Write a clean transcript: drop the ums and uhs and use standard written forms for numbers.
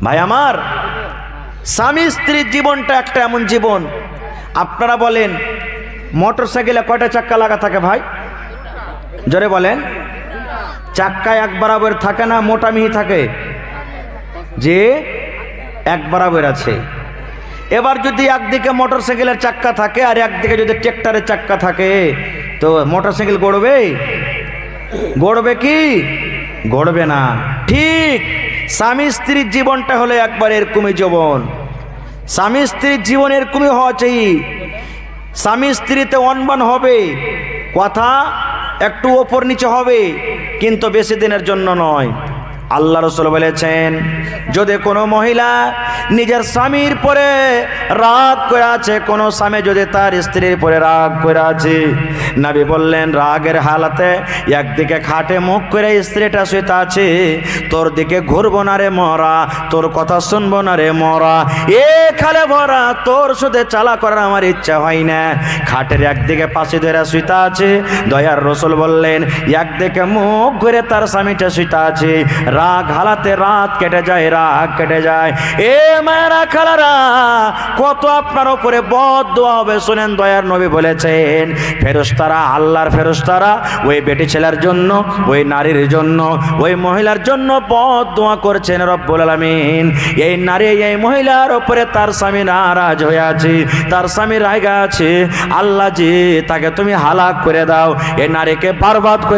ভাই আমার, স্বামী স্ত্রীর জীবনটা একটা এমন জীবন। আপনারা বলেন মোটর সাইকেলে কয়টা চাক্কা লাগা থাকে ভাই? জোরে বলেন। চাক্কা এক বরাবর থাকে না, মোটা মিহি থাকে? যে এক বরাবর আছে। এবার যদি একদিকে মোটর সাইকেলের চাক্কা থাকে আর একদিকে যদি ট্রাক্টরের চাক্কা থাকে, তো মোটর সাইকেল গড়বে? গড়বে কি? গড়বে না। ঠিক স্বামী স্ত্রীর জীবনটা হলো একবার এরকমই জীবন। স্বামী স্ত্রীর জীবন এরকমই হওয়া চাই। স্বামী স্ত্রীতে অনবান হবে, কথা একটু ওপর নিচে হবে, কিন্তু বেশি দিনের জন্য নয়। আল্লাহ রাসূল বলেছেন, যদি কোনো মহিলা নিজের স্বামীর পরে রাগ করে আছে, কোনো স্বামী যদি তার স্ত্রীর পরে রাগ করে আছে, নবী বললেন রাগের হালাতে একদিকে খাটে মুখ করে স্ত্রীটা শুইতে আছে, তোর দিকে ঘুরবো না রে মরা, তোর কথা শুনবো না রে মরা, এ খালে ভরা তোর সাথে চালা করার আমার ইচ্ছা হয় না। খাটের একদিকে পাশে ধরে শুইতে আছে, দয়ার রাসূল বললেন একদিকে মুখ ঘুরে তার স্বামীটা শুইতে আছে, রাগ হালাতে রাত কেটে যায়, রাগ কেটে যায়। এ মায়েরা খালারা, কত আপনার উপরে বদদোয়া হবে শুনেন। দয়ার নবী বলেছেন, ফেরেশতারা, আল্লাহর ফেরেশতারা ওই বেটি ছেলের জন্য, ওই নারীর জন্য, ওই মহিলার জন্য বদদোয়া করছেন রব্বুল আলামিন। এই নারী, এই মহিলার উপরে তার স্বামী নারাজ হয়ে আছে, তার স্বামী রাগা আছে, আল্লাহ জি তাকে তুমি হালাক করে দাও, এই নারীকে বরবাদ করে